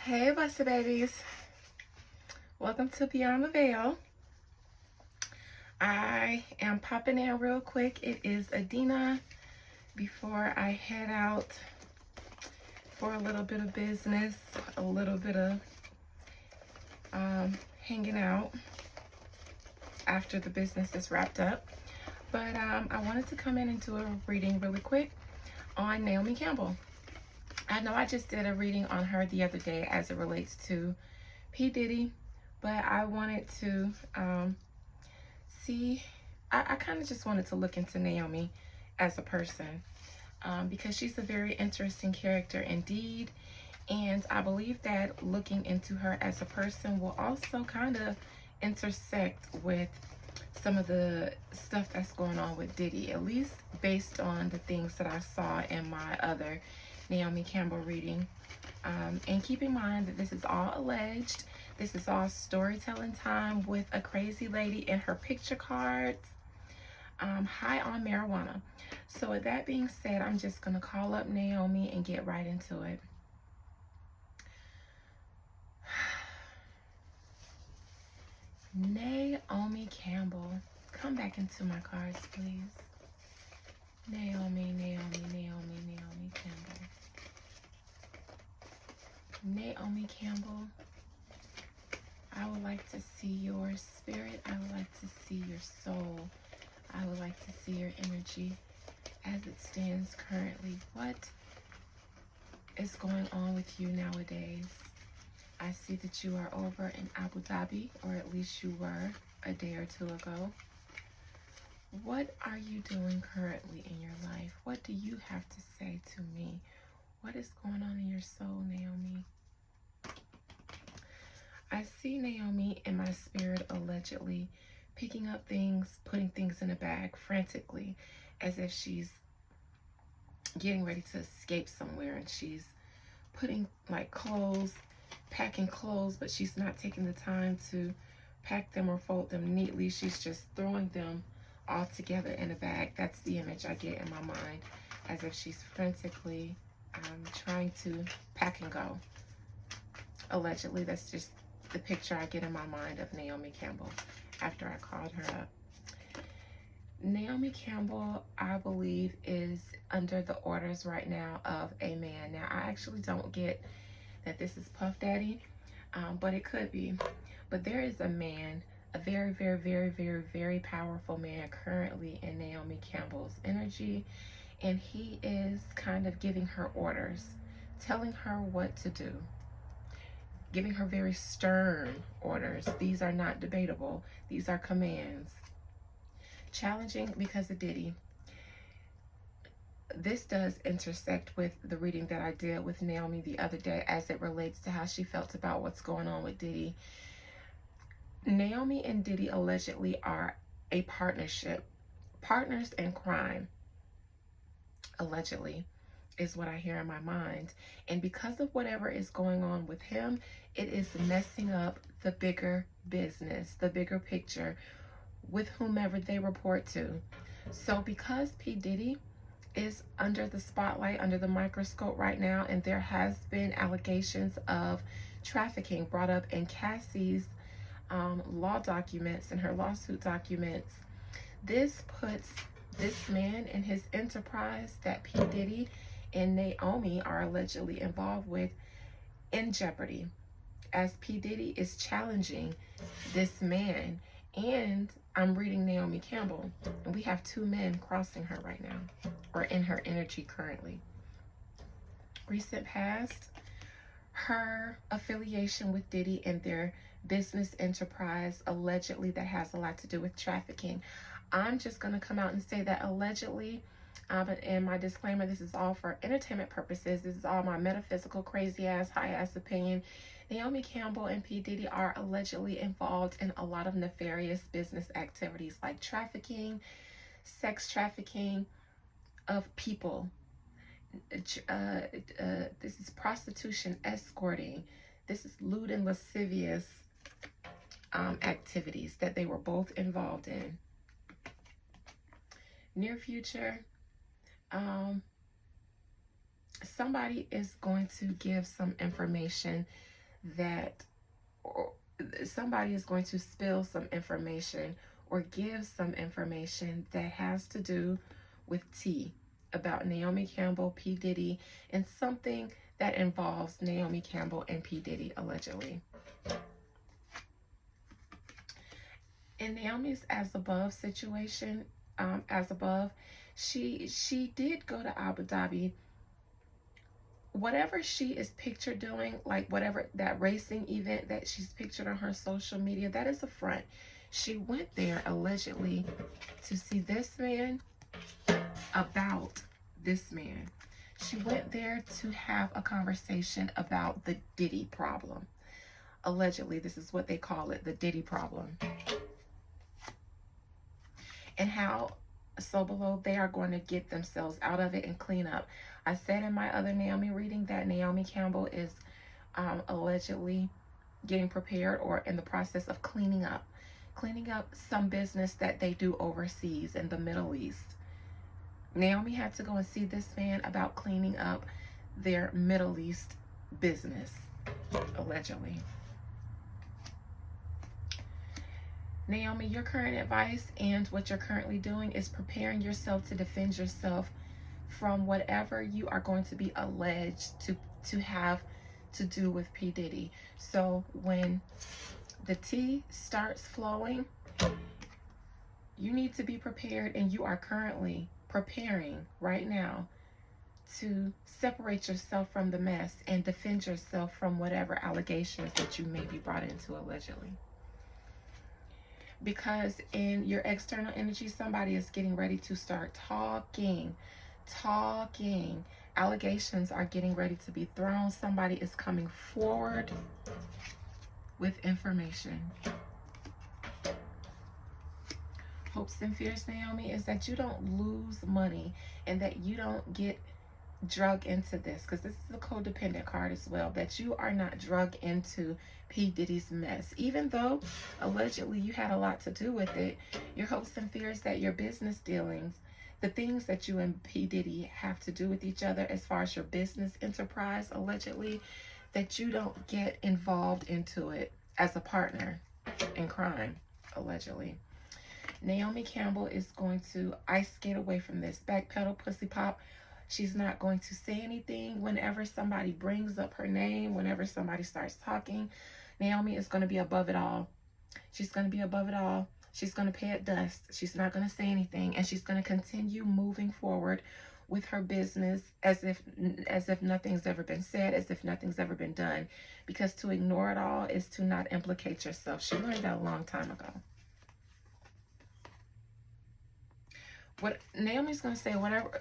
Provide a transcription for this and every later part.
Hey, Blessed Babies. Welcome to Beyond the Veil. I am popping in real quick. It is Adina before I head out for a little bit of business, a little bit of hanging out after the business is wrapped up. But I wanted to come in and do a reading really quick on Naomi Campbell. I know I just did a reading on her the other day as it relates to P. Diddy, but I wanted to see, I kind of just wanted to look into Naomi as a person because she's a very interesting character indeed. And I believe that looking into her as a person will also kind of intersect with some of the stuff that's going on with Diddy, at least based on the things that I saw in my other Naomi Campbell reading. And keep in mind that this is all alleged. This is all storytelling time with a crazy lady in her picture cards, high on marijuana. So with that being said, I'm just going to call up Naomi and get right into it. Naomi Campbell. Come back into my cards, please. Naomi Campbell. Naomi Campbell. I would like to see your spirit. I would like to see your soul. I would like to see your energy as it stands currently. What is going on with you nowadays? I see that you are over in Abu Dhabi, or at least you were a day or two ago. What are you doing currently in your life? What do you have to say to me? What is going on in your soul, Naomi? I see Naomi in my spirit allegedly picking up things, putting things in a bag frantically, as if she's getting ready to escape somewhere, and she's putting like clothes, packing clothes, but she's not taking the time to pack them or fold them neatly. She's just throwing them all together in a bag. That's the image I get in my mind, as if she's frantically trying to pack and go. Allegedly, that's just the picture I get in my mind of Naomi Campbell after I called her up. Naomi Campbell, I believe, is under the orders right now of a man. Now, I actually don't get that this is Puff Daddy, but it could be. But there is a man, a very, very, very, very, very powerful man currently in Naomi Campbell's energy, and he is kind of giving her orders, telling her what to do, giving her very stern orders. These are not debatable. These are commands. Challenging because of Diddy. This does intersect with the reading that I did with Naomi the other day as it relates to how she felt about what's going on with Diddy. Naomi and Diddy allegedly are a partnership. Partners in crime, allegedly, is what I hear in my mind. And because of whatever is going on with him, it is messing up the bigger business, the bigger picture with whomever they report to. So because P. Diddy is under the spotlight, under the microscope right now, and there has been allegations of trafficking brought up in Cassie's law documents and her lawsuit documents, this puts this man and his enterprise that P. Diddy and Naomi are allegedly involved with in jeopardy, as P. Diddy is challenging this man. And I'm reading Naomi Campbell, and we have two men crossing her right now, or in her energy currently. Recent past, her affiliation with Diddy and their business enterprise, allegedly, that has a lot to do with trafficking. I'm just going to come out and say that allegedly, and my disclaimer, this is all for entertainment purposes. This is all my metaphysical, crazy ass, high ass opinion. Naomi Campbell and P. Diddy are allegedly involved in a lot of nefarious business activities like trafficking, sex trafficking of people. This is prostitution, escorting. This is lewd and lascivious activities that they were both involved in. Near future, somebody is going to give some information that or somebody is going to spill some information or give some information that has to do with T about Naomi Campbell, P. Diddy, and something that involves Naomi Campbell and P. Diddy, allegedly. In Naomi's as above situation, as above, she did go to Abu Dhabi. Whatever she is pictured doing, like whatever that racing event that she's pictured on her social media, that is a front. She went there allegedly to see this man about this man. She went there to have a conversation about the Diddy problem. Allegedly, this is what they call it, the Diddy problem. And how so below they are going to get themselves out of it and clean up. I said in my other Naomi reading that Naomi Campbell is allegedly getting prepared or in the process of cleaning up some business that they do overseas in the Middle East. Naomi had to go and see this man about cleaning up their Middle East business, allegedly. Naomi, your current advice and what you're currently doing is preparing yourself to defend yourself from whatever you are going to be alleged to have to do with P. Diddy. So when the tea starts flowing, you need to be prepared, and you are currently preparing right now to separate yourself from the mess and defend yourself from whatever allegations that you may be brought into allegedly. Because in your external energy, somebody is getting ready to start talking. Allegations are getting ready to be thrown. Somebody is coming forward with information. Hopes and fears, Naomi, is that you don't lose money and that you don't get drug into this, because this is a codependent card as well, that you are not drug into P. Diddy's mess. Even though allegedly you had a lot to do with it, your hopes and fears that your business dealings, the things that you and P. Diddy have to do with each other as far as your business enterprise, allegedly, that you don't get involved into it as a partner in crime, allegedly. Naomi Campbell is going to ice skate away from this. Backpedal, pussy pop. She's not going to say anything whenever somebody brings up her name, whenever somebody starts talking. Naomi is going to be above it all. She's going to be above it all. She's going to pay it dust. She's not going to say anything, and she's going to continue moving forward with her business as if nothing's ever been said, as if nothing's ever been done. Because to ignore it all is to not implicate yourself. She learned that a long time ago. What Naomi's going to say, whatever,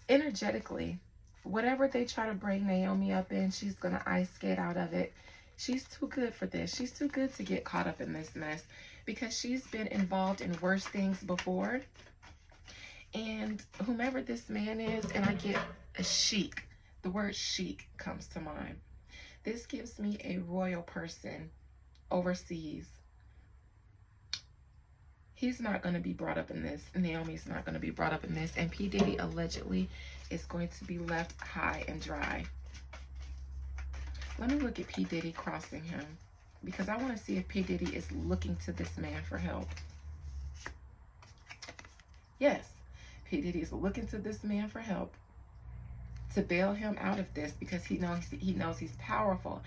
energetically, whatever they try to bring Naomi up in, she's going to ice skate out of it. She's too good for this. She's too good to get caught up in this mess, because she's been involved in worse things before. And whomever this man is, and I get a chic, the word chic comes to mind. This gives me a royal person overseas. He's not going to be brought up in this. Naomi's not going to be brought up in this. And P. Diddy allegedly is going to be left high and dry. Let me look at P. Diddy crossing him, because I want to see if P. Diddy is looking to this man for help. Yes, P. Diddy is looking to this man for help to bail him out of this, because he knows he's powerful.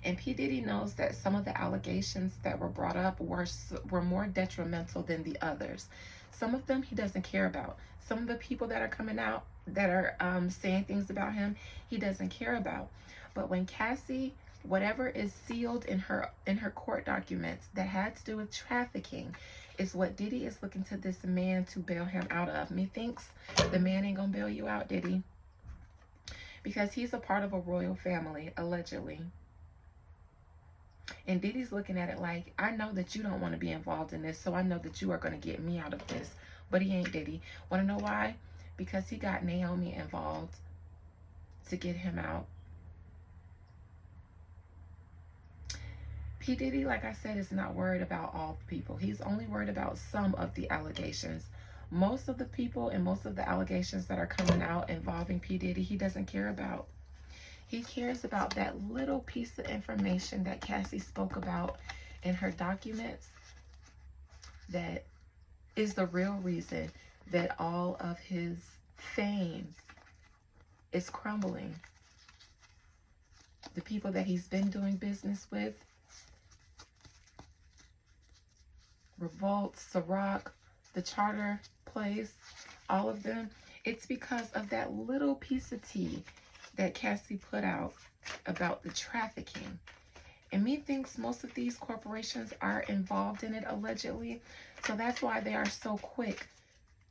And P. Diddy knows that some of the allegations that were brought up were more detrimental than the others. Some of them he doesn't care about. Some of the people that are coming out that are saying things about him, he doesn't care about. But when Cassie, whatever is sealed in her court documents that had to do with trafficking, is what Diddy is looking to this man to bail him out of. Methinks the man ain't gonna bail you out, Diddy, because he's a part of a royal family, allegedly. And Diddy's looking at it like, I know that you don't want to be involved in this, so I know that you are going to get me out of this. But he ain't, Diddy. Want to know why? Because he got Naomi involved to get him out. P. Diddy, like I said, is not worried about all people. He's only worried about some of the allegations. Most of the people and most of the allegations that are coming out involving P. Diddy, he doesn't care about. He cares about that little piece of information that Cassie spoke about in her documents that is the real reason that all of his fame is crumbling. The people that he's been doing business with, Revolt, Ciroc, the Charter Place, all of them, it's because of that little piece of tea that Cassie put out about the trafficking. And methinks most of these corporations are involved in it, allegedly. So that's why they are so quick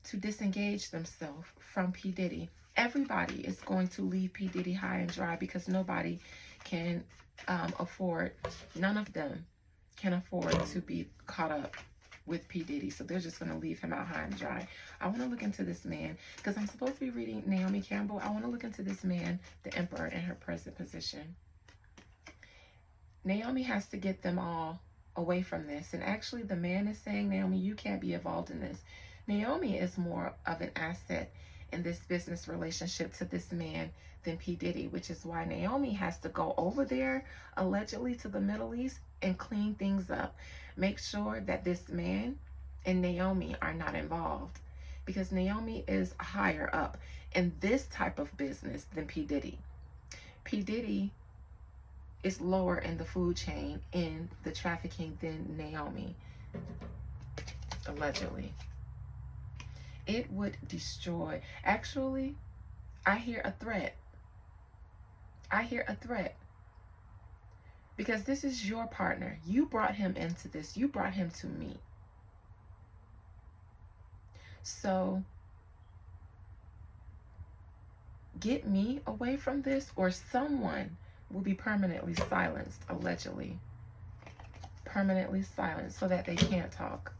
to disengage themselves from P. Diddy. Everybody is going to leave P. Diddy high and dry because nobody can afford, none of them can afford to be caught up with P. Diddy. So they're just going to leave him out high and dry. I want to look into this man because I'm supposed to be reading Naomi Campbell. I want to look into this man, the emperor, in her present position. Naomi has to get them all away from this. And actually, the man is saying, Naomi, you can't be involved in this. Naomi is more of an asset in this business relationship to this man than P. Diddy, which is why Naomi has to go over there, allegedly, to the Middle East and clean things up. Make sure that this man and Naomi are not involved, because Naomi is higher up in this type of business than P. Diddy. P. Diddy is lower in the food chain in the trafficking than Naomi, allegedly. It would destroy. Actually, I hear a threat. I hear a threat. Because this is your partner. You brought him into this. You brought him to me. So, get me away from this, or someone will be permanently silenced, allegedly. Permanently silenced so that they can't talk.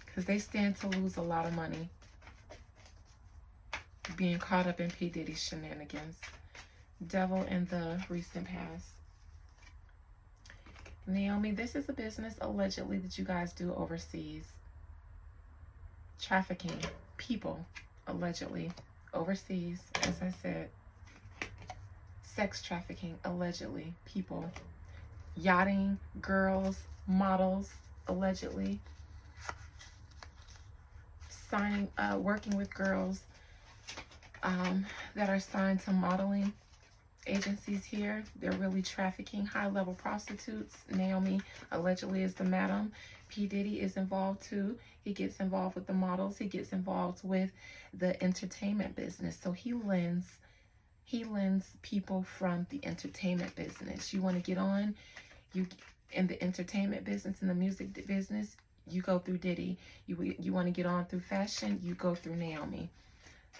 Because they stand to lose a lot of money being caught up in P. Diddy's shenanigans. Devil in the recent past. Naomi, this is a business allegedly that you guys do overseas. Trafficking people, allegedly, overseas, as I said. Sex trafficking, allegedly, people. Yachting, girls, models, allegedly. Working with girls that are signed to modeling agencies here. They're really trafficking high-level prostitutes. Naomi allegedly is the madam. P. Diddy is involved too. He gets involved with the models. He gets involved with the entertainment business. So he lends people from the entertainment business. You want to get on, you in the entertainment business, in the music business, you go through Diddy. You want to get on through fashion, you go through Naomi.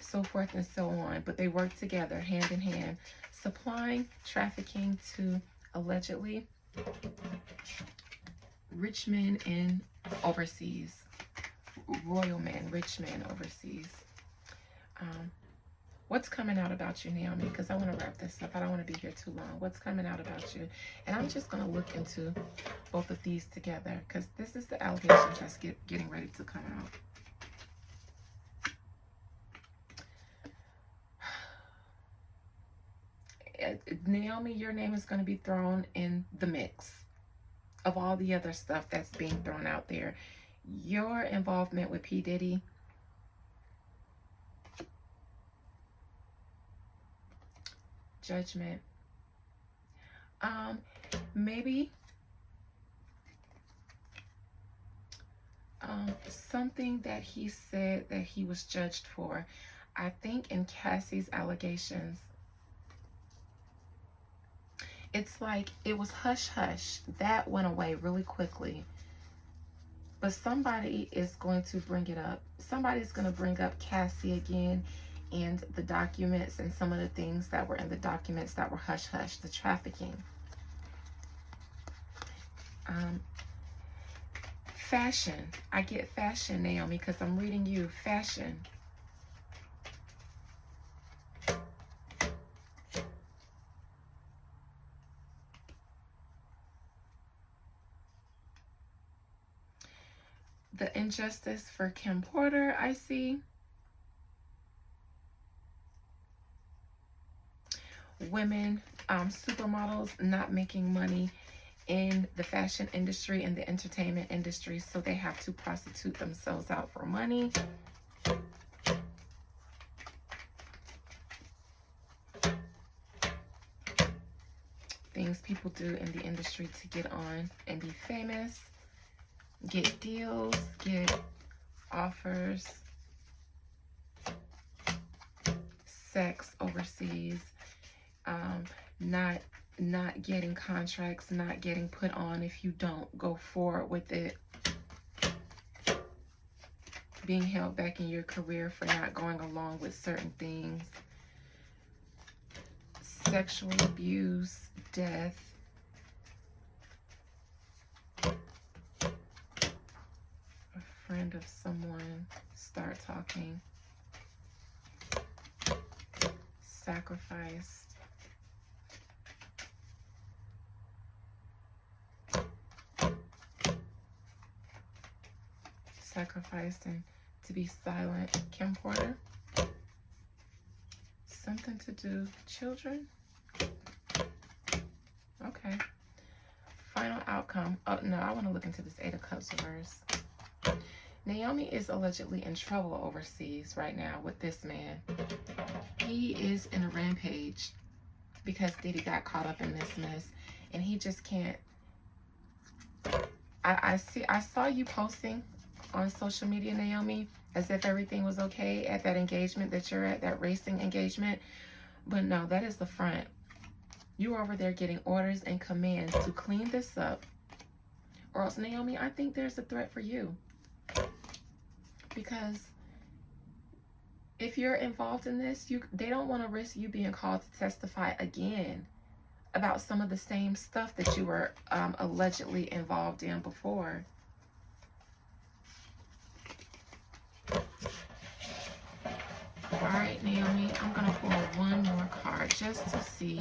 So forth and so on. But they work together, hand in hand, supplying, trafficking to, allegedly, rich men in overseas. Royal men, rich men overseas. What's coming out about you, Naomi? Because I want to wrap this up. I don't want to be here too long. What's coming out about you? And I'm just going to look into both of these together, because this is the allegations that's getting ready to come out. Naomi, your name is going to be thrown in the mix of all the other stuff that's being thrown out there. Your involvement with P. Diddy, judgment, maybe something that he said that he was judged for. I think in Cassie's allegations, it's like it was hush-hush. That went away really quickly. But somebody is going to bring it up. Somebody's going to bring up Cassie again and the documents and some of the things that were in the documents that were hush-hush, the trafficking. Fashion. I get fashion, Naomi, because I'm reading you. Fashion. The injustice for Kim Porter, I see. women, supermodels, not making money in the fashion industry and the entertainment industry, so they have to prostitute themselves out for money. Things people do in the industry to get on and be famous, get deals, get offers, sex overseas, not getting contracts, not getting put on if you don't go forward with it, being held back in your career for not going along with certain things, sexual abuse, death, a friend of someone start talking, sacrificed, and to be silent. Kim Porter. Something to do. Children. Okay. Final outcome. Oh, no, I want to look into this Eight of Cups reverse. Naomi is allegedly in trouble overseas right now with this man. He is in a rampage because Diddy got caught up in this mess, and he just can't. I saw you posting on social media, Naomi, as if everything was okay at that engagement that you're at, that racing engagement. But no, that is the front. You're over there getting orders and commands to clean this up. Or else, Naomi, I think there's a threat for you. Because if you're involved in this, they don't want to risk you being called to testify again about some of the same stuff that you were allegedly involved in before. All right, Naomi, I'm going to pull one more card just to see.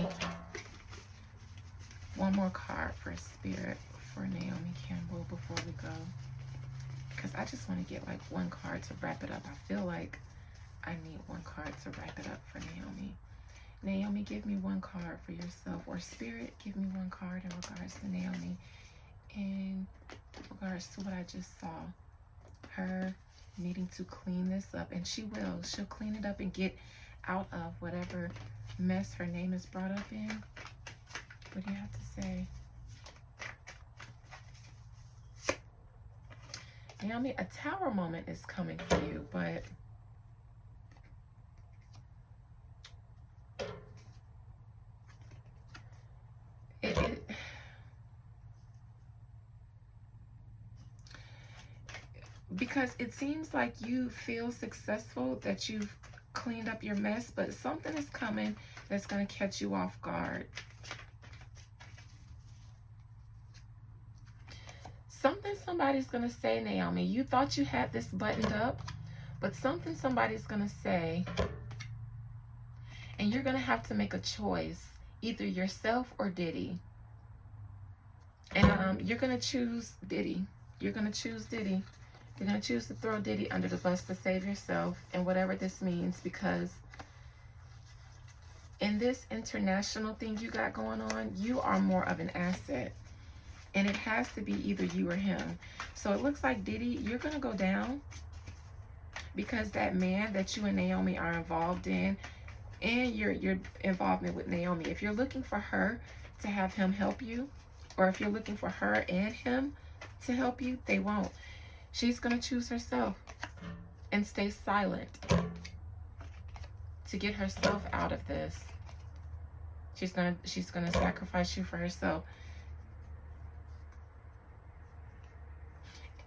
One more card for Spirit for Naomi Campbell before we go. Because I just want to get like one card to wrap it up. I feel like I need one card to wrap it up for Naomi. Naomi, give me one card for yourself. Or Spirit, give me one card in regards to Naomi. In regards to what I just saw. Her needing to clean this up, and she will. She'll clean it up and get out of whatever mess her name is brought up in. What do you have to say? Naomi, a tower moment is coming for you, but because it seems like you feel successful, that you've cleaned up your mess, but something is coming that's going to catch you off guard. Something somebody's going to say, Naomi. You thought you had this buttoned up, but something somebody's going to say, and you're going to have to make a choice, either yourself or Diddy. And you're going to choose Diddy. You're going to choose Diddy. You're going to choose to throw Diddy under the bus to save yourself, and whatever this means, because in this international thing you got going on, you are more of an asset. And it has to be either you or him. So it looks like Diddy, you're going to go down because that man that you and Naomi are involved in, and your involvement with Naomi, if you're looking for her to have him help you, or if you're looking for her and him to help you, they won't. She's going to choose herself and stay silent to get herself out of this. She's going to sacrifice you for herself.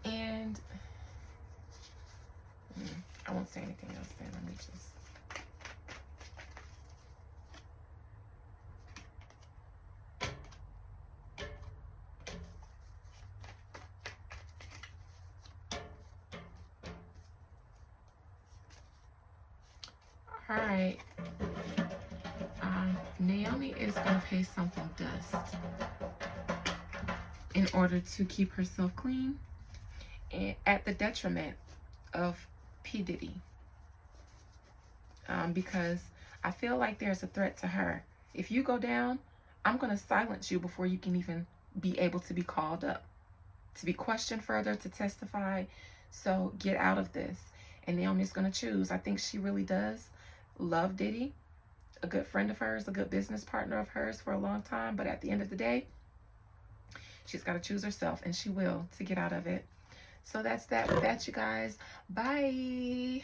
And I won't say anything else then. Let me just. All right. Naomi is going to pay something dust in order to keep herself clean, and at the detriment of P. Diddy. Because I feel like there's a threat to her. If you go down, I'm going to silence you before you can even be able to be called up, to be questioned further, to testify. So get out of this. And Naomi's going to choose. I think she really does love Diddy, a good friend of hers, a good business partner of hers for a long time. But at the end of the day, she's got to choose herself, and she will, to get out of it. So that's that with that, you guys. Bye.